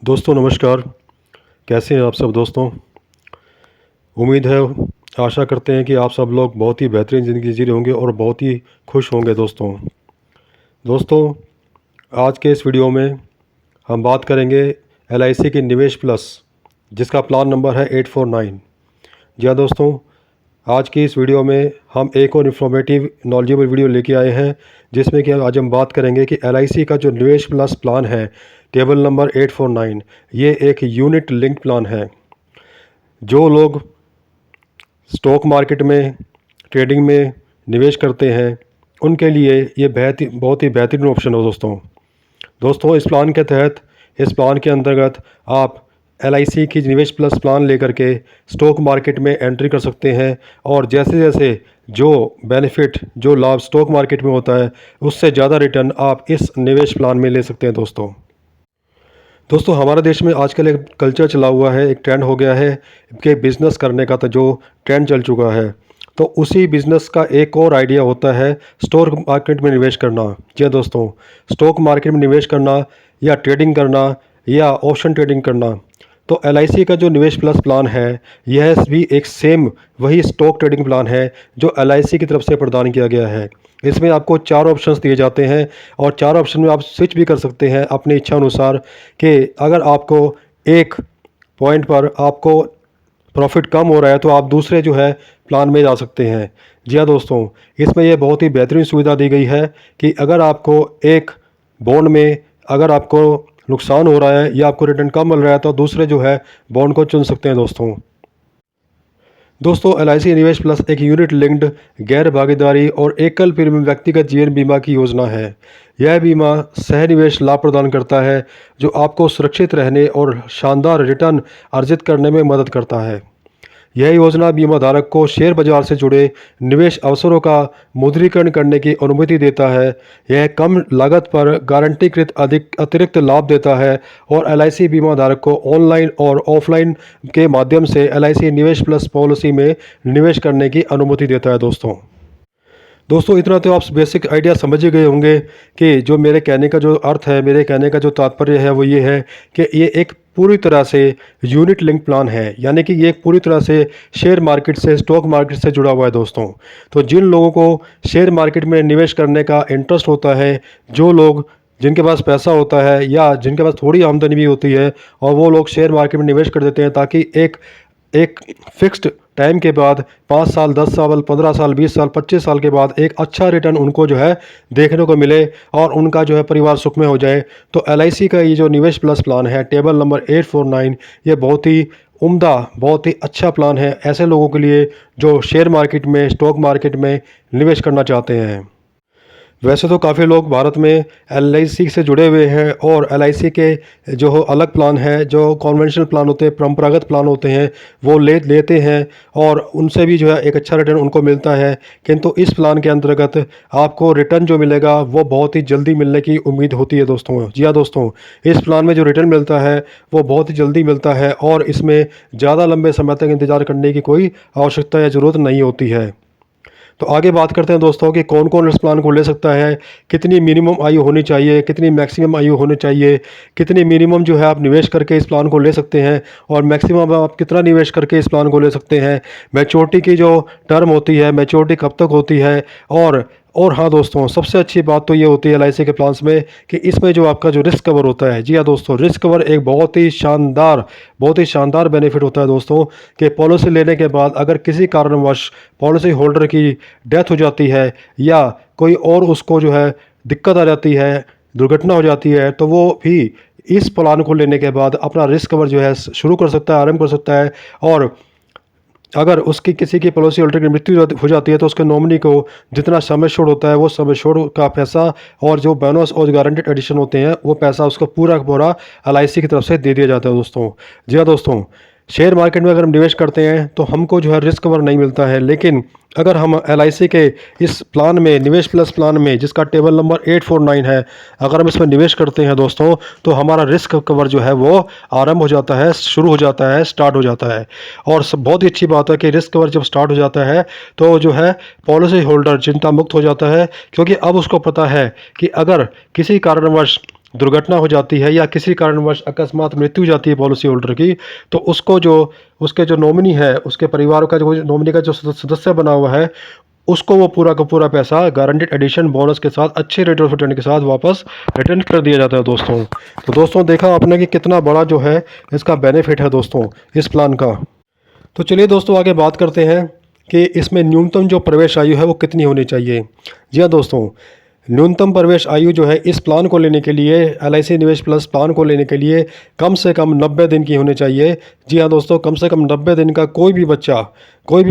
दोस्तों नमस्कार। कैसे हैं आप सब दोस्तों। उम्मीद है, आशा करते हैं कि आप सब लोग बहुत ही बेहतरीन ज़िंदगी जी रहे होंगे और बहुत ही खुश होंगे दोस्तों आज के इस वीडियो में हम बात करेंगे LIC की निवेश प्लस, जिसका प्लान नंबर है 849। जी हाँ दोस्तों, आज की इस वीडियो में हम एक और इन्फॉर्मेटिव नॉलेजेबल वीडियो लेके आए हैं, जिसमें कि आज हम बात करेंगे कि LIC का जो निवेश प्लस प्लान है टेबल नंबर 849, ये एक यूनिट लिंक्ड प्लान है। जो लोग स्टॉक मार्केट में ट्रेडिंग में निवेश करते हैं उनके लिए ये बहुत ही बेहतरीन ऑप्शन हो दोस्तों इस प्लान के अंतर्गत आप LIC की निवेश प्लस प्लान लेकर के स्टॉक मार्केट में एंट्री कर सकते हैं और जैसे जैसे जो बेनिफिट जो लाभ स्टॉक मार्केट में होता है उससे ज़्यादा रिटर्न आप इस निवेश प्लान में ले सकते हैं दोस्तों हमारे देश में आजकल एक कल्चर चला हुआ है, एक ट्रेंड हो गया है कि बिज़नेस करने का तो जो ट्रेंड चल चुका है, तो उसी बिज़नेस का एक और आइडिया होता है स्टॉक मार्केट में निवेश करना। जी हाँ दोस्तों, स्टॉक मार्केट में निवेश करना या ट्रेडिंग करना या ऑप्शन ट्रेडिंग करना। तो LIC का जो निवेश प्लस प्लान है यह भी एक सेम वही स्टॉक ट्रेडिंग प्लान है जो LIC की तरफ से प्रदान किया गया है। इसमें आपको 4 ऑप्शंस दिए जाते हैं और 4 ऑप्शन में आप स्विच भी कर सकते हैं अपनी इच्छा अनुसार कि अगर आपको एक पॉइंट पर आपको प्रॉफिट कम हो रहा है तो आप दूसरे जो है प्लान में जा सकते हैं। जी हाँ दोस्तों, इसमें यह बहुत ही बेहतरीन सुविधा दी गई है कि अगर आपको एक बॉन्ड में अगर आपको नुकसान हो रहा है या आपको रिटर्न कम मिल रहा है तो दूसरे जो है बॉन्ड को चुन सकते हैं दोस्तों LIC निवेश प्लस एक यूनिट लिंक्ड गैर भागीदारी और एकल प्रीमियम व्यक्तिगत जीवन बीमा की योजना है। यह बीमा सह निवेश लाभ प्रदान करता है जो आपको सुरक्षित रहने और शानदार रिटर्न अर्जित करने में मदद करता है। यह योजना बीमा धारक को शेयर बाजार से जुड़े निवेश अवसरों का मुद्रीकरण करने की अनुमति देता है। यह कम लागत पर गारंटीकृत अधिक अतिरिक्त लाभ देता है और LIC बीमा धारक को ऑनलाइन और ऑफलाइन के माध्यम से LIC निवेश प्लस पॉलिसी में निवेश करने की अनुमति देता है दोस्तों इतना तो आप बेसिक आइडिया समझ ही गए होंगे कि जो मेरे कहने का जो अर्थ है, मेरे कहने का जो तात्पर्य है वो ये है कि ये एक पूरी तरह से यूनिट लिंक प्लान है, यानी कि ये एक पूरी तरह से शेयर मार्केट से स्टॉक मार्केट से जुड़ा हुआ है दोस्तों। तो जिन लोगों को शेयर मार्केट में निवेश करने का इंटरेस्ट होता है, जो लोग जिनके पास पैसा होता है या जिनके पास थोड़ी आमदनी भी होती है और वो लोग शेयर मार्केट में निवेश कर देते हैं ताकि एक एक फिक्स्ड टाइम के बाद 5 साल 10 साल 15 साल 20 साल 25 साल के बाद एक अच्छा रिटर्न उनको जो है देखने को मिले और उनका जो है परिवार सुख में हो जाए। तो LIC का ये जो निवेश प्लस प्लान है टेबल नंबर 849, ये बहुत ही उम्दा बहुत ही अच्छा प्लान है ऐसे लोगों के लिए जो शेयर मार्केट में स्टॉक मार्केट में निवेश करना चाहते हैं। वैसे तो काफ़ी लोग भारत में LIC से जुड़े हुए हैं और LIC के जो अलग प्लान है, जो कॉन्वेंशनल प्लान होते हैं, परंपरागत प्लान होते हैं, वो लेते हैं और उनसे भी जो है एक अच्छा रिटर्न उनको मिलता है। किंतु इस प्लान के अंतर्गत आपको रिटर्न जो मिलेगा वो बहुत ही जल्दी मिलने की उम्मीद होती है दोस्तों। जी हाँ दोस्तों, इस प्लान में जो रिटर्न मिलता है वो बहुत ही जल्दी मिलता है और इसमें ज़्यादा लंबे समय तक इंतज़ार करने की कोई आवश्यकता या ज़रूरत नहीं होती है। तो आगे बात करते हैं दोस्तों कि कौन कौन इस प्लान को ले सकता है, कितनी मिनिमम आयु होनी चाहिए, कितनी मैक्सिमम आयु होनी चाहिए, कितनी मिनिमम जो है आप निवेश करके इस प्लान को ले सकते हैं और मैक्सिमम आप कितना निवेश करके इस प्लान को ले सकते हैं, मैच्योरिटी की जो टर्म होती है मैच्योरिटी कब तक होती है। और हाँ दोस्तों, सबसे अच्छी बात तो ये होती है LIC के प्लान्स में कि इसमें जो आपका जो रिस्क कवर होता है, जी हाँ दोस्तों, रिस्क कवर एक बहुत ही शानदार बेनिफिट होता है दोस्तों कि पॉलिसी लेने के बाद अगर किसी कारणवश पॉलिसी होल्डर की डेथ हो जाती है या कोई और उसको जो है दिक्कत आ जाती है, दुर्घटना हो जाती है, तो वो भी इस प्लान को लेने के बाद अपना रिस्क कवर जो है शुरू कर सकता है, आरंभ कर सकता है। और अगर उसकी किसी की पॉलिसी होल्डर की मृत्यु हो जाती है तो उसके नॉमिनी को जितना सम एश्योर्ड होता है वो सम एश्योर्ड का पैसा और जो बोनस और गारंटेड एडिशन होते हैं वो पैसा उसको पूरा का पूरा LIC की तरफ से दे दिया जाता है दोस्तों। जी हाँ दोस्तों, शेयर मार्केट में अगर हम निवेश करते हैं तो हमको जो है रिस्क कवर नहीं मिलता है, लेकिन अगर हम LIC के इस प्लान में निवेश प्लस प्लान में जिसका टेबल नंबर 849 है, अगर हम इसमें निवेश करते हैं दोस्तों तो हमारा रिस्क कवर जो है वो आरंभ हो जाता है, शुरू हो जाता है, स्टार्ट हो जाता है। और बहुत ही अच्छी बात है कि रिस्क कवर जब स्टार्ट हो जाता है तो जो है पॉलिसी होल्डर चिंता मुक्त हो जाता है, क्योंकि अब उसको पता है कि अगर किसी कारणवश दुर्घटना हो जाती है या किसी कारणवश अकस्मात मृत्यु हो जाती है पॉलिसी होल्डर की, तो उसको जो उसके जो नॉमिनी है, उसके परिवार का जो नॉमिनी का जो सदस्य बना हुआ है, उसको वो पूरा का पूरा पैसा गारंटीड एडिशन बोनस के साथ अच्छे रेट ऑफ रिटर्न के साथ वापस रिटर्न कर दिया जाता है दोस्तों। तो दोस्तों देखा आपने कि कितना बड़ा जो है इसका बेनिफिट है दोस्तों इस प्लान का। तो चलिए दोस्तों आगे बात करते हैं कि इसमें न्यूनतम जो प्रवेश आयु है वो कितनी होनी चाहिए। जी हाँ दोस्तों, न्यूनतम प्रवेश आयु जो है इस प्लान को लेने के लिए, LIC निवेश प्लस प्लान को लेने के लिए कम से कम 90 दिन की होनी चाहिए। जी हाँ दोस्तों, कम से कम 90 दिन का कोई भी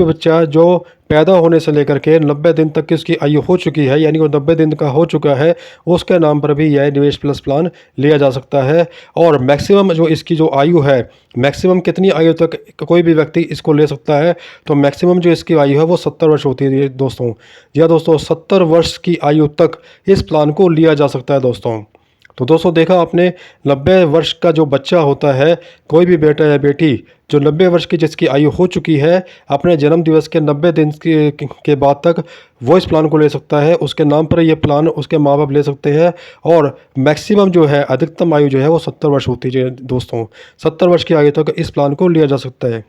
बच्चा जो पैदा होने से लेकर के 90 दिन तक की उसकी आयु हो चुकी है, यानी वो 90 दिन का हो चुका है, उसके नाम पर भी यह निवेश प्लस प्लान लिया जा सकता है। और मैक्सिमम जो इसकी जो आयु है, मैक्सिमम कितनी आयु तक कोई भी व्यक्ति इसको ले सकता है, तो मैक्सिमम जो इसकी आयु है वो 70 वर्ष होती है दोस्तों। जी हाँ दोस्तों, 70 वर्ष की आयु तक इस प्लान को लिया जा सकता है दोस्तों। तो दोस्तों देखा आपने, 90 वर्ष का जो बच्चा होता है, कोई भी बेटा या बेटी जो 90 वर्ष की जिसकी आयु हो चुकी है, अपने जन्म दिवस के 90 दिन के बाद तक वो इस प्लान को ले सकता है। उसके नाम पर ये प्लान उसके माँ बाप ले सकते हैं। और मैक्सिमम जो है, अधिकतम आयु जो है वो 70 वर्ष होती है दोस्तों। 70 वर्ष की आयु तक इस प्लान को लिया जा सकता है।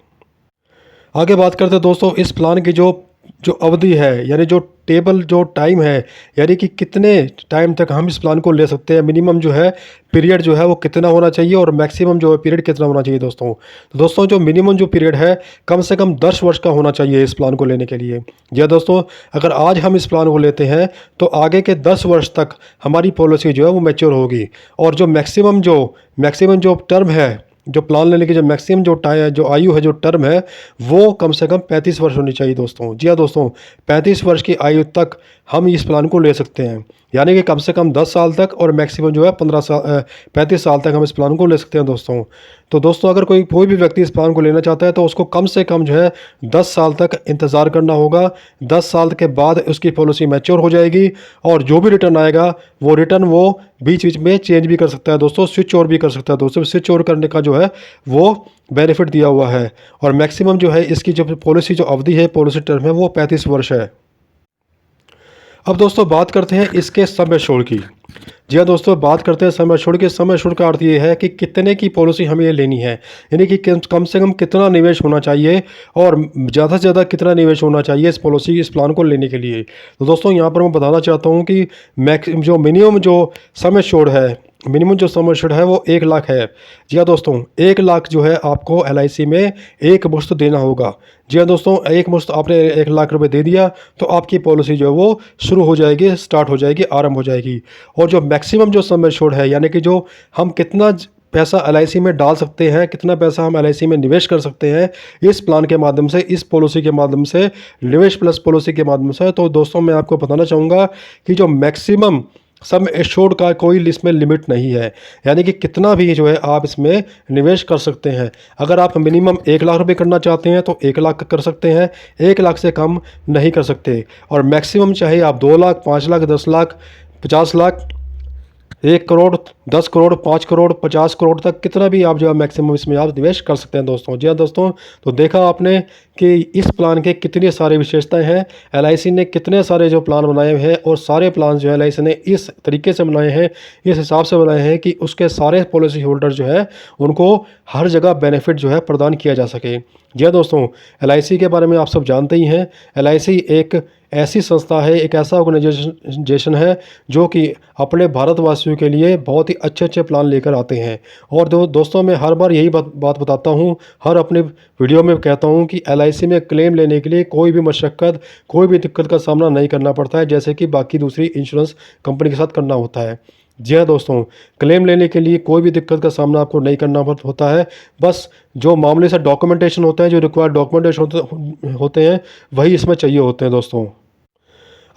आगे बात करते हैं दोस्तों इस प्लान की जो जो अवधि है, यानी जो टेबल जो टाइम है, यानी कि कितने टाइम तक हम इस प्लान को ले सकते हैं। मिनिमम जो है पीरियड जो है वो कितना होना चाहिए और मैक्सिमम जो है पीरियड कितना होना चाहिए दोस्तों। तो दोस्तों जो मिनिमम जो पीरियड है कम से कम 10 वर्ष का होना चाहिए इस प्लान को लेने के लिए। जी हाँ दोस्तों, अगर आज हम इस प्लान को लेते हैं तो आगे के 10 वर्ष तक हमारी पॉलिसी जो है वो मैच्योर होगी। और जो मैक्सिमम जो टर्म है, जो प्लान लेने की जो मैक्सिमम जो आयु है, जो टर्म है, वो कम से कम 35 वर्ष होनी चाहिए दोस्तों। जी हाँ दोस्तों, 35 वर्ष की आयु तक हम इस प्लान को ले सकते हैं, यानी कि कम से कम 10 साल तक और मैक्सिमम जो है 35 साल तक हम इस प्लान को ले सकते हैं दोस्तों। तो दोस्तों अगर कोई भी व्यक्ति इस प्लान को लेना चाहता है तो उसको कम से कम जो है 10 साल तक इंतज़ार करना होगा। 10 साल के बाद उसकी पॉलिसी मैच्योर हो जाएगी और जो भी रिटर्न आएगा वो रिटर्न वो बीच बीच में चेंज भी कर सकता है दोस्तों, स्विच ओवर भी कर सकता है दोस्तों। स्विच ओवर करने का जो है वो बेनिफिट दिया हुआ है। और मैक्सिमम जो है इसकी जो पॉलिसी जो अवधि है, पॉलिसी टर्म है, वो 35 वर्ष है। अब दोस्तों बात करते हैं इसके समय छोड़ की। जी हाँ दोस्तों, बात करते हैं समय छोड़ के। समय छोड़ का अर्थ ये है कि कितने की पॉलिसी हमें ये लेनी है, यानी कि कम से कम कितना निवेश होना चाहिए और ज़्यादा से ज़्यादा कितना निवेश होना चाहिए इस प्लान को लेने के लिए। तो दोस्तों यहाँ पर मैं बताना चाहता हूँ कि मिनिमम जो समय छोड़ है, वो 1 लाख है। जी हाँ दोस्तों, 1 लाख जो है आपको LIC में एक मुश्त देना होगा। जी हाँ दोस्तों, एक मुश्त आपने 1 लाख रुपए दे दिया तो आपकी पॉलिसी जो है वो शुरू हो जाएगी, स्टार्ट हो जाएगी, आरंभ हो जाएगी। और जो मैक्सिमम जो समय छोड़ है, यानी कि जो हम कितना पैसा LIC में डाल सकते हैं, कितना पैसा हम LIC में निवेश कर सकते हैं इस प्लान के माध्यम से, इस पॉलिसी के माध्यम से, निवेश प्लस पॉलिसी के माध्यम से। तो दोस्तों मैं आपको बताना चाहूँगा कि जो मैक्सिमम सम एश्योर्ड का कोई इसमें लिमिट नहीं है, यानी कि कितना भी जो है आप इसमें निवेश कर सकते हैं। अगर आप मिनिमम 1 लाख रुपए करना चाहते हैं तो 1 लाख कर सकते हैं, 1 लाख से कम नहीं कर सकते। और मैक्सिमम चाहे आप 2 लाख, 5 लाख, 10 लाख, 50 लाख, 1 करोड़, 10 करोड़, 5 करोड़, 50 करोड़ तक कितना भी आप जो है मैक्सिमम इसमें आप निवेश कर सकते हैं दोस्तों। जी हाँ दोस्तों, तो देखा आपने कि इस प्लान के कितनी सारी विशेषताएं हैं। LIC ने कितने सारे जो प्लान बनाए हुए हैं और सारे प्लान जो है LIC ने इस तरीके से बनाए हैं, इस हिसाब से बनाए हैं कि उसके सारे पॉलिसी होल्डर जो है उनको हर जगह बेनिफिट जो है प्रदान किया जा सके। जी हाँ दोस्तों, LIC के बारे में आप सब जानते ही हैं। LIC एक ऐसी संस्था है, एक ऐसा ऑर्गेनाइजेशन है जो कि अपने भारतवासियों के लिए बहुत ही अच्छे अच्छे प्लान लेकर आते हैं। और दोस्तों मैं हर बार यही बात बताता हूँ, हर अपने वीडियो में कहता हूँ कि LIC में क्लेम लेने के लिए कोई भी मशक्क़त, कोई भी दिक्कत का सामना नहीं करना पड़ता है, जैसे कि बाकी दूसरी इंश्योरेंस कंपनी के साथ करना होता है। जी हाँ दोस्तों, क्लेम लेने के लिए कोई भी दिक्कत का सामना आपको नहीं करना होता है। बस जो मामले से डॉक्यूमेंटेशन होते हैं, जो रिक्वायर्ड डॉक्यूमेंटेशन होते हैं, वही इसमें चाहिए होते हैं दोस्तों।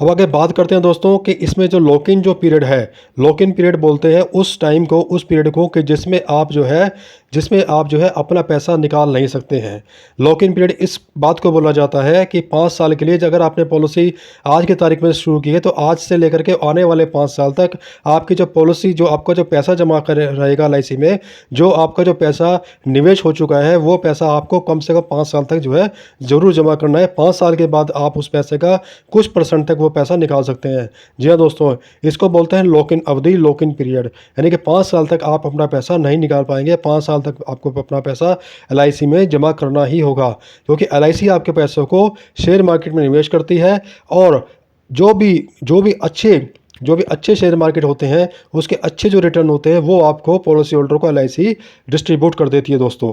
अब आगे बात करते हैं दोस्तों कि इसमें जो लॉक इन जो पीरियड है, लॉक इन पीरियड बोलते हैं उस टाइम को, उस पीरियड को कि जिसमें आप जो है अपना पैसा निकाल नहीं सकते हैं। लॉक इन पीरियड इस बात को बोला जाता है कि 5 साल के लिए अगर आपने पॉलिसी आज की तारीख में शुरू की है तो आज से लेकर के आने वाले 5 साल तक आपकी जो पॉलिसी, जो आपका जो पैसा जमा कर रहेगा LIC में, जो आपका जो पैसा निवेश हो चुका है, वो पैसा आपको कम से कम 5 साल तक जो है ज़रूर जमा करना है। 5 साल के बाद आप उस पैसे का कुछ % तक वो पैसा निकाल सकते हैं। जी हाँ दोस्तों, इसको बोलते हैं लॉक इन अवधि, लॉक इन पीरियड, यानी कि 5 साल तक आप अपना पैसा नहीं निकाल पाएंगे। 5 साल तक आपको अपना पैसा LIC में जमा करना ही होगा, क्योंकि LIC आपके पैसों को शेयर मार्केट में निवेश करती है और जो भी अच्छे शेयर मार्केट होते हैं उसके अच्छे जो रिटर्न होते हैं वो आपको पॉलिसी होल्डर को LIC डिस्ट्रीब्यूट कर देती है दोस्तों।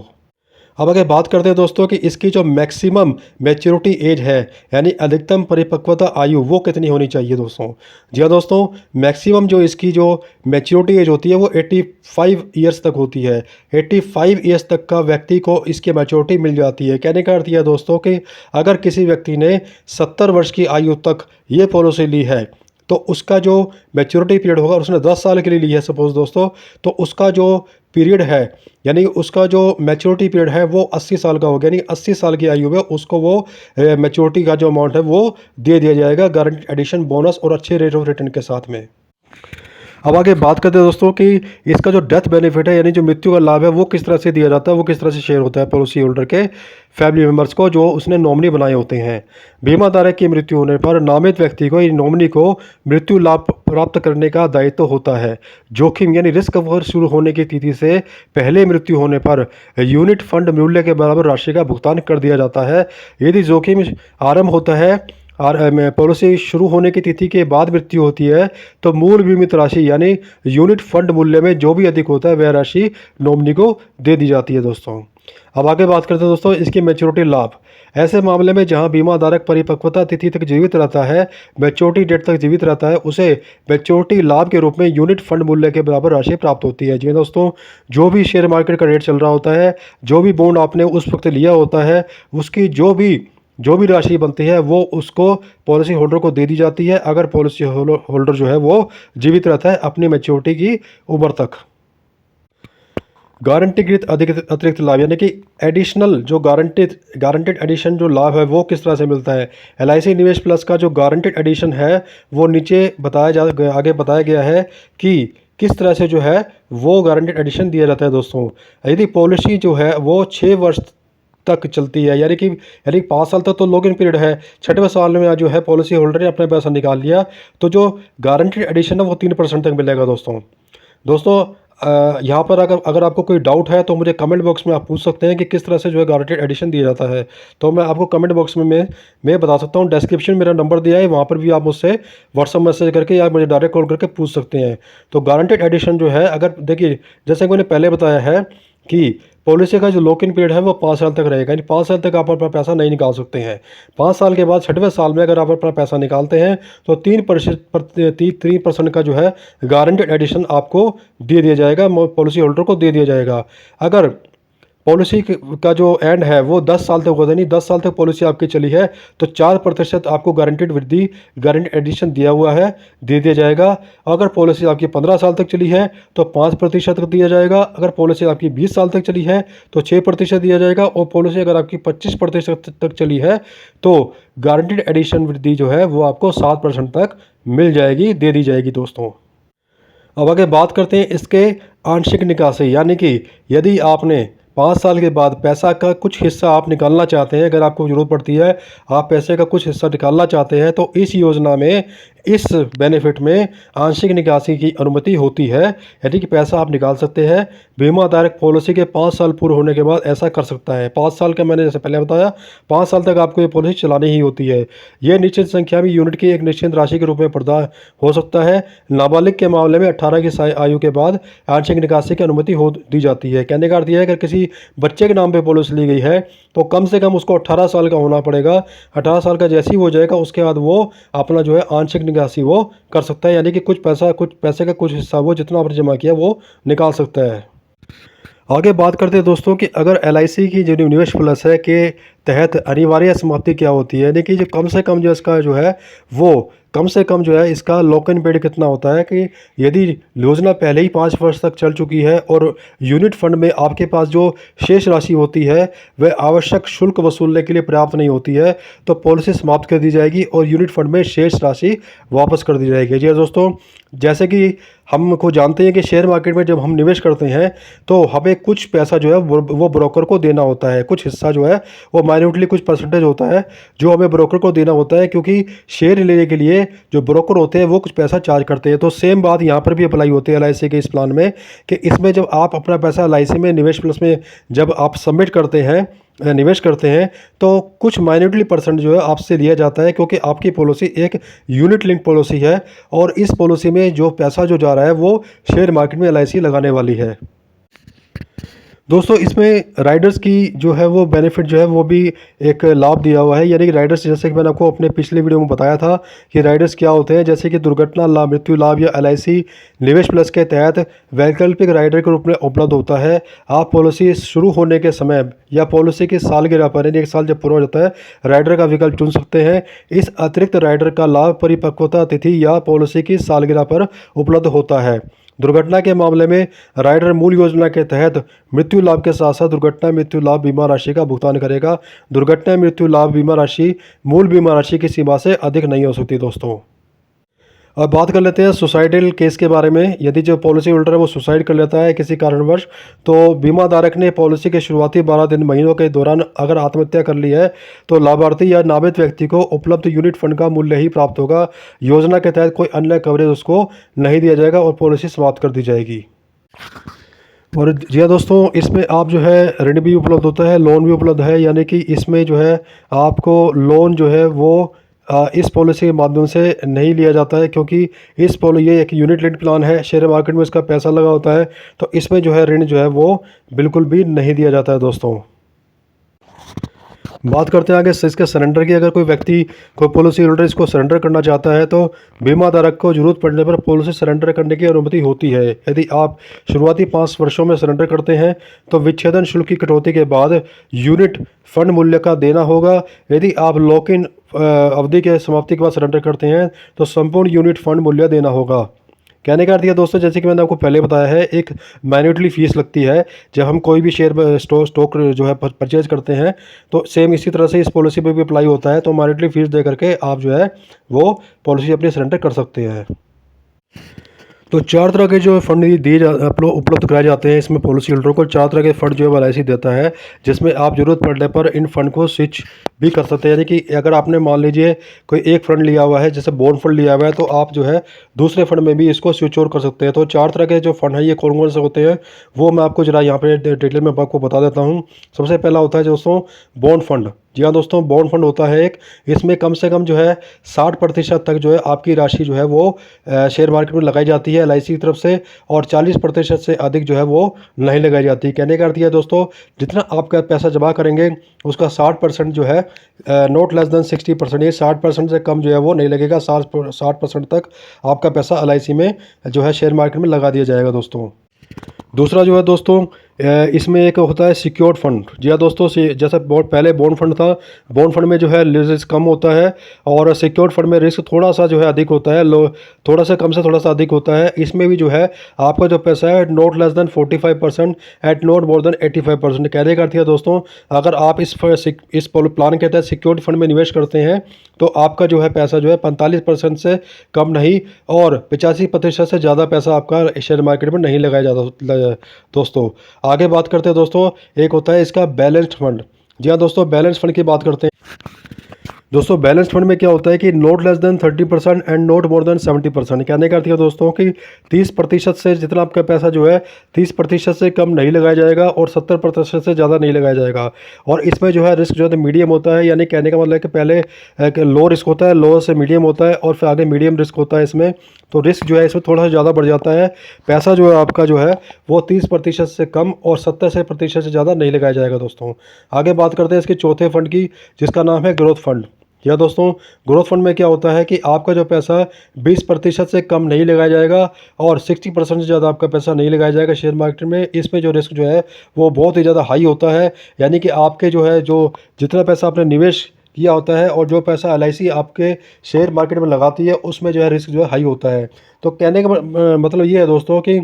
अब अगर बात करते हैं दोस्तों कि इसकी जो मैक्सिमम मैच्योरिटी एज है, यानी अधिकतम परिपक्वता आयु, वो कितनी होनी चाहिए दोस्तों। जी हाँ दोस्तों, मैक्सिमम जो इसकी जो मैच्योरिटी एज होती है वो 85 ईयर्स तक होती है। 85 ईयर्स तक का व्यक्ति को इसकी मैच्योरिटी मिल जाती है। कहने का अर्थ यह दोस्तों कि अगर किसी व्यक्ति ने 70 वर्ष की आयु तक ये पॉलिसी ली है तो उसका जो मैच्योरिटी पीरियड होगा, उसने 10 साल के लिए ली है सपोज़ दोस्तों, तो उसका जो पीरियड है, यानी उसका जो मैच्योरिटी पीरियड है वो 80 साल का होगा। यानी 80 साल की आयु में उसको वो मैच्योरिटी का जो अमाउंट है वो दे दिया जाएगा, गारंटी एडिशन, बोनस और अच्छे रेट ऑफ रिटर्न के साथ में। अब आगे बात करते हैं दोस्तों कि इसका जो डेथ बेनिफिट है, यानी जो मृत्यु का लाभ है, वो किस तरह से दिया जाता है, वो किस तरह से शेयर होता है पॉलिसी होल्डर के फैमिली मेम्बर्स को जो उसने नॉमिनी बनाए होते हैं। बीमा धारक की मृत्यु होने पर नामित व्यक्ति को, नॉमिनी को, मृत्यु लाभ प्राप्त करने का दायित्व होता है। जोखिम यानी रिस्क कवर शुरू होने की तिथि से पहले मृत्यु होने पर यूनिट फंड मूल्य के बराबर राशि का भुगतान कर दिया जाता है। यदि जोखिम आरंभ होता है और पॉलिसी शुरू होने की तिथि के बाद मृत्यु होती है तो मूल बीमित राशि यानी यूनिट फंड मूल्य में जो भी अधिक होता है वह राशि नॉमिनी को दे दी जाती है दोस्तों। अब आगे बात करते हैं दोस्तों इसकी मैच्योरिटी लाभ। ऐसे मामले में जहां बीमा धारक परिपक्वता तिथि तक जीवित रहता है, मैच्योरिटी डेट तक जीवित रहता है, उसे मैच्योरिटी लाभ के रूप में यूनिट फंड मूल्य के बराबर राशि प्राप्त होती है। जी दोस्तों, जो भी शेयर मार्केट का रेट चल रहा होता है, जो भी बॉन्ड आपने उस वक्त लिया होता है, उसकी जो भी राशि बनती है वो उसको पॉलिसी होल्डर को दे दी जाती है, अगर पॉलिसी होल्डर जो है वो जीवित रहता है अपनी मैच्योरिटी की उम्र तक। गारंटीकृत अतिरिक्त लाभ यानी कि एडिशनल जो गारंटेड एडिशन जो लाभ है वो किस तरह से मिलता है। LIC निवेश प्लस का जो गारंटेड एडिशन है वो नीचे आगे बताया गया है कि किस तरह से जो है वो गारंटेड एडिशन दिया जाता है दोस्तों। यदि पॉलिसी जो है वो 6 वर्ष तक चलती है, यानी 5 साल तक तो लॉक इन पीरियड है, 6वें साल में जो है पॉलिसी होल्डर ने अपना पैसा निकाल लिया तो जो गारंटेड एडिशन है वो 3% तक मिलेगा दोस्तों। यहाँ पर अगर आपको कोई डाउट है तो मुझे कमेंट बॉक्स में आप पूछ सकते हैं कि किस तरह से जो है गारंटेड एडिशन दिया जाता है, तो मैं आपको कमेंट बॉक्स में मैं बता सकता हूँ। डिस्क्रिप्शन मेरा नंबर दिया है, वहाँ पर भी आप मुझसे व्हाट्सअप मैसेज करके या मुझे डायरेक्ट कॉल करके पूछ सकते हैं। तो गारंटेड एडिशन जो है, अगर देखिए जैसे कि मैंने पहले बताया है कि पॉलिसी का जो लॉक इन पीरियड है वो 5 साल तक रहेगा, यानी 5 साल तक आप अपना पैसा नहीं निकाल सकते हैं। 5 साल के बाद 6वें साल में अगर आप अपना पैसा निकालते हैं तो 3% का जो है गारंटेड एडिशन आपको दे दिया जाएगा, पॉलिसी होल्डर को दे दिया जाएगा। अगर पॉलिसी का जो एंड है वो 10 साल तक होता है, नहीं 10 साल तक पॉलिसी आपकी चली है तो 4% आपको गारंटेड एडिशन दिया हुआ है, दे दिया जाएगा। अगर पॉलिसी आपकी 15 साल तक चली है तो 5% दिया जाएगा। अगर पॉलिसी आपकी 20 साल तक चली है तो 6% दिया जाएगा। और पॉलिसी अगर आपकी 25% तक चली है तो गारंटेड एडिशन वृद्धि जो है वो आपको 7% तक मिल जाएगी, दे दी जाएगी दोस्तों। अब आगे बात करते हैं इसके आंशिक निकासी, यानी कि यदि आपने 5 साल के बाद पैसा का कुछ हिस्सा आप निकालना चाहते हैं, अगर आपको ज़रूरत पड़ती है, आप पैसे का कुछ हिस्सा निकालना चाहते हैं तो इस योजना में, इस बेनिफिट में आंशिक निकासी की अनुमति होती है, यानी कि पैसा आप निकाल सकते हैं। बीमा धारक पॉलिसी के 5 साल पूरे होने के बाद ऐसा कर सकता है। 5 साल का मैंने जैसे पहले बताया, 5 साल तक आपको ये पॉलिसी चलानी ही होती है। ये निश्चित संख्या में यूनिट की एक निश्चित राशि के रूप में प्रदान हो सकता है। नाबालिग के मामले में 18 की आयु के बाद आंशिक निकासी की अनुमति दी जाती है। कहने का अर्थ यह है, अगर किसी बच्चे के नाम पे पॉलिसी ली गई है तो कम से कम उसको 18 साल का होना पड़ेगा। 18 साल का जैसे ही हो जाएगा उसके बाद वो अपना जो है आंशिक निकासी वो कर सकता है, यानी कि कुछ पैसे का कुछ हिस्सा वो जितना आपने जमा किया वो निकाल सकता है। आगे बात करते हैं दोस्तों कि अगर LIC की जो निवेश प्लस है के तहत अनिवार्य समाप्ति क्या होती है, यानी कि जो कम से कम जो इसका जो है वो कम से कम जो है इसका लॉक इन पीरियड कितना होता है कि यदि योजना पहले ही 5 वर्ष तक चल चुकी है और यूनिट फंड में आपके पास जो शेष राशि होती है वह आवश्यक शुल्क वसूलने के लिए पर्याप्त नहीं होती है तो पॉलिसी समाप्त कर दी जाएगी और यूनिट फंड में शेष राशि वापस कर दी जाएगी। जी दोस्तों, जैसे कि हमको जानते हैं कि शेयर मार्केट में जब हम निवेश करते हैं तो हमें कुछ पैसा जो है वो ब्रोकर को देना होता है, कुछ हिस्सा जो है वो माइन्यूटली कुछ परसेंटेज होता है जो हमें ब्रोकर को देना होता है, क्योंकि शेयर लेने के लिए जो ब्रोकर होते हैं वो कुछ पैसा चार्ज करते हैं। तो सेम बात यहाँ पर भी अप्लाई होती है LIC के इस प्लान में, कि इसमें जब आप अपना पैसा LIC में निवेश प्लस में जब आप सबमिट करते हैं, निवेश करते हैं, तो कुछ माइन्यूटली परसेंट जो है आपसे लिया जाता है, क्योंकि आपकी पॉलिसी एक यूनिट लिंक पॉलिसी है और इस पॉलिसी में जो पैसा जो जा रहा है वो शेयर मार्केट में LIC लगाने वाली है। दोस्तों इसमें राइडर्स की जो है वो बेनिफिट जो है वो भी एक लाभ दिया हुआ है, यानी कि राइडर्स, जैसे कि मैंने आपको अपने पिछले वीडियो में बताया था कि राइडर्स क्या होते हैं, जैसे कि दुर्घटना लाभ, मृत्यु लाभ या LIC निवेश प्लस के तहत वैकल्पिक राइडर के रूप में उपलब्ध होता है। आप पॉलिसी शुरू होने के समय या पॉलिसी की सालगिरह पर, यानी 1 साल जब पूरा हो जाता है, राइडर का विकल्प चुन सकते हैं। इस अतिरिक्त राइडर का लाभ परिपक्वता तिथि या पॉलिसी की सालगिरह पर उपलब्ध होता है। दुर्घटना के मामले में राइडर मूल योजना के तहत मृत्यु लाभ के साथ साथ दुर्घटना मृत्यु लाभ बीमा राशि का भुगतान करेगा। दुर्घटना मृत्यु लाभ बीमा राशि मूल बीमा राशि की सीमा से अधिक नहीं हो सकती। दोस्तों अब बात कर लेते हैं सुसाइडल केस के बारे में। यदि जो पॉलिसी होल्डर है वो सुसाइड कर लेता है किसी कारणवश, तो बीमा धारक ने पॉलिसी के शुरुआती 12 दिन महीनों के दौरान अगर आत्महत्या कर ली है तो लाभार्थी या नामित व्यक्ति को उपलब्ध यूनिट फंड का मूल्य ही प्राप्त होगा। योजना के तहत कोई अन्य कवरेज उसको नहीं दिया जाएगा और पॉलिसी समाप्त कर दी जाएगी। और जी हाँ दोस्तों, इसमें आप जो है ऋण भी उपलब्ध होता है, लोन भी उपलब्ध है, यानी कि इसमें जो है आपको लोन जो है वो इस पॉलिसी के माध्यम से नहीं लिया जाता है, क्योंकि ये एक यूनिट लिंक्ड प्लान है, शेयर मार्केट में इसका पैसा लगा होता है, तो इसमें जो है ऋण जो है वो बिल्कुल भी नहीं दिया जाता है। दोस्तों बात करते हैं आगे इसके सरेंडर की। अगर कोई व्यक्ति, कोई पॉलिसी होल्डर इसको सरेंडर करना चाहता है तो बीमा धारक को जरूरत पड़ने पर पॉलिसी सरेंडर करने की अनुमति होती है। यदि आप शुरुआती 5 वर्षों में सरेंडर करते हैं तो विच्छेदन शुल्क की कटौती के बाद यूनिट फंड मूल्य का देना होगा। यदि आप लॉक इन अवधि के समाप्ति के बाद सरेंडर करते हैं तो संपूर्ण यूनिट फंड मूल्य देना होगा। कहने का अर्थ यह दोस्तों, जैसे कि मैंने आपको पहले बताया है, एक मैन्युटली फीस लगती है जब हम कोई भी शेयर स्टॉक जो है परचेज करते हैं, तो सेम इसी तरह से इस पॉलिसी पे भी अप्लाई होता है। तो मैन्युटली फीस दे करके आप जो है वो पॉलिसी अपनी सरेंडर कर सकते हैं। तो 4 तरह के जो फंड दिए उपलब्ध कराए जाते हैं इसमें पॉलिसी होल्डरों को। 4 तरह के फंड जो है LIC देता है, जिसमें आप ज़रूरत पड़ने पर इन फंड को स्विच भी कर सकते हैं। यानी कि अगर आपने मान लीजिए कोई एक फंड लिया हुआ है, जैसे बॉन्ड फंड लिया हुआ है, तो आप जो है दूसरे फंड में भी इसको स्विच ओवर कर सकते हैं। तो 4 तरह के जो फंड है ये कौन कौन से होते हैं वो मैं आपको जरा यहाँ पे डिटेल में आपको बता देता हूँ। सबसे पहला होता है दोस्तों बॉन्ड फंड। जी हाँ दोस्तों, बॉन्ड फंड होता है एक, इसमें कम से कम जो है 60% तक जो है आपकी राशि जो है वो शेयर मार्केट में लगाई जाती है LIC की तरफ से, और 40% से अधिक जो है वो नहीं लगाई जाती। कहने का अर्थ है दोस्तों, जितना आपका पैसा जमा करेंगे उसका 60% जो है नॉट लेस देन 60%, ये 60% से कम जो है वो नहीं लगेगा। 60% तक आपका पैसा LIC में जो है शेयर मार्केट में लगा दिया जाएगा। दोस्तों दूसरा जो है दोस्तों, इसमें एक होता है सिक्योर्ड फंड। जी हाँ दोस्तों, जैसे पहले बॉन्ड फंड था, बॉन्ड फंड में जो है रिस्क कम होता है और सिक्योर्ड फंड में रिस्क थोड़ा सा जो है अधिक होता है, थोड़ा सा कम से थोड़ा सा अधिक होता है। इसमें भी जो है आपका जो पैसा है not less than 45% at not more than 85%। कहने का अर्थ है दोस्तों, अगर आप इस प्लान के तहत सिक्योर्ड फंड में निवेश करते हैं तो आपका जो है पैसा जो है 45% से कम नहीं और 85% से ज़्यादा पैसा आपका शेयर मार्केट में नहीं लगाया जाता। दोस्तों आगे बात करते हैं दोस्तों, एक होता है इसका बैलेंस्ड फंड। जी हाँ दोस्तों, बैलेंस फंड की बात करते हैं। दोस्तों बैलेंस फंड में क्या होता है कि not less then 30% and not more then 70%। कहने का अर्थ है दोस्तों कि 30% से जितना आपका पैसा जो है 30% से कम नहीं लगाया जाएगा और 70% से ज़्यादा नहीं लगाया जाएगा। और इसमें जो है रिस्क जो है मीडियम होता है, यानी कहने का मतलब है कि पहले लो रिस्क होता है, लो से मीडियम होता है और फिर आगे मीडियम रिस्क होता है इसमें। तो रिस्क जो है इसमें थोड़ा सा ज़्यादा बढ़ जाता है। पैसा जो है आपका जो है वो 30% से कम और 70% से ज़्यादा नहीं लगाया जाएगा। दोस्तों आगे बात करते हैं इसके चौथे फंड की, जिसका नाम है ग्रोथ फंड। या दोस्तों ग्रोथ फंड में क्या होता है कि आपका जो पैसा 20% से कम नहीं लगाया जाएगा और 60% से ज़्यादा आपका पैसा नहीं लगाया जाएगा शेयर मार्केट में। इसमें जो रिस्क जो है वो बहुत ही ज़्यादा हाई होता है, यानी कि आपके जो है जो जितना पैसा आपने निवेश किया होता है और जो पैसा LIC आपके शेयर मार्केट में लगाती है उसमें जो है रिस्क जो है हाई होता है। तो कहने का मतलब ये है दोस्तों कि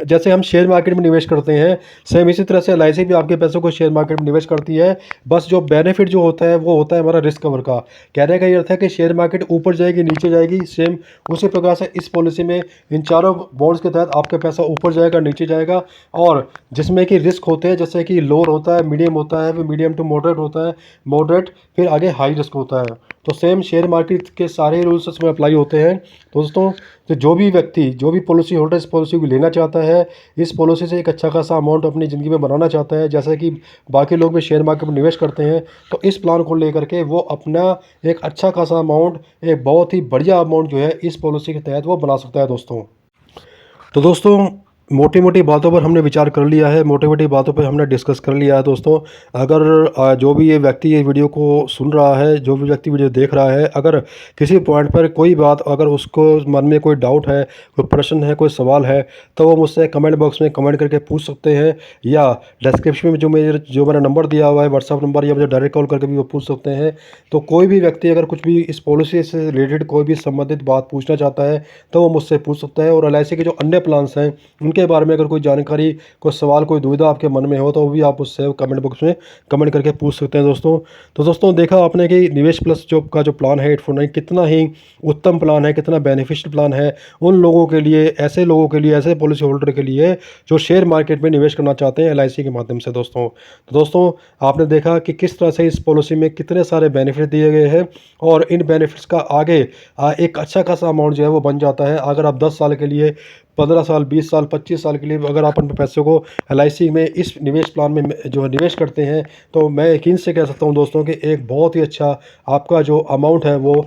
जैसे हम शेयर मार्केट में निवेश करते हैं, सेम इसी तरह से एलआईसी भी आपके पैसों को शेयर मार्केट में निवेश करती है। बस जो बेनिफिट जो होता है वो होता है हमारा रिस्क कवर का। कहने का ये अर्थ है कि शेयर मार्केट ऊपर जाएगी, नीचे जाएगी, सेम उसी प्रकार से इस पॉलिसी में इन चारों बॉन्ड्स के तहत आपका पैसा ऊपर जाएगा, नीचे जाएगा। और जिसमें कि रिस्क होते हैं, जैसे कि लोअर होता है, मीडियम होता है, फिर मीडियम टू मॉडरेट होता है, मॉडरेट फिर आगे हाई रिस्क होता है। तो सेम शेयर मार्केट के सारे रूल्स इसमें अप्लाई होते हैं दोस्तों। तो जो भी व्यक्ति, जो भी पॉलिसी होल्डर इस पॉलिसी को लेना चाहता है, इस पॉलिसी से एक अच्छा खासा अमाउंट अपनी ज़िंदगी में बनाना चाहता है, जैसा कि बाकी लोग भी शेयर मार्केट में निवेश करते हैं, तो इस प्लान को लेकर के वो अपना एक अच्छा खासा अमाउंट, एक बहुत ही बढ़िया अमाउंट जो है इस पॉलिसी के तहत वो बना सकता है दोस्तों। तो दोस्तों, मोटी मोटी बातों पर हमने विचार कर लिया है, मोटी मोटी बातों पर हमने डिस्कस कर लिया है दोस्तों। अगर जो भी ये व्यक्ति ये वीडियो को सुन रहा है, जो भी व्यक्ति वीडियो देख रहा है, अगर किसी पॉइंट पर कोई बात, अगर उसको मन में कोई डाउट है, कोई प्रश्न है, कोई सवाल है, तो वो मुझसे कमेंट बॉक्स में कमेंट करके पूछ सकते हैं, या डिस्क्रिप्शन में जो मेरा नंबर दिया हुआ है व्हाट्सअप नंबर, या मुझे डायरेक्ट कॉल करके भी वो पूछ सकते हैं। तो कोई भी व्यक्ति अगर कुछ भी इस पॉलिसी से रिलेटेड कोई भी संबंधित बात पूछना चाहता है तो वो मुझसे पूछ सकता है। और एलआईसी के जो अन्य प्लान्स हैं उनके बारे में अगर कोई जानकारी, कोई सवाल, कोई दुविधा आपके मन में हो तो वो भी आप उससे कमेंट बॉक्स में कमेंट करके पूछ सकते हैं दोस्तों। तो दोस्तों, देखा आपने कि निवेश प्लस जो प्लान है 849 कितना ही उत्तम प्लान है, कितना बेनिफिशियल प्लान है उन लोगों के लिए, ऐसे लोगों के लिए, ऐसे पॉलिसी होल्डर के लिए जो शेयर मार्केट में निवेश करना चाहते हैं एलआईसी के माध्यम से दोस्तों। तो दोस्तों, आपने देखा कि किस तरह से इस पॉलिसी में कितने सारे बेनिफिट दिए गए हैं, और इन बेनिफिट्स का आगे एक अच्छा खासा अमाउंट जो है वो बन जाता है। अगर आप 10 साल के लिए, 15 साल, 20 साल, 25 साल के लिए अगर आप अपने पैसों को एलआईसी में इस निवेश प्लान में जो है निवेश करते हैं, तो मैं यकीन से कह सकता हूं दोस्तों कि एक बहुत ही अच्छा आपका जो अमाउंट है वो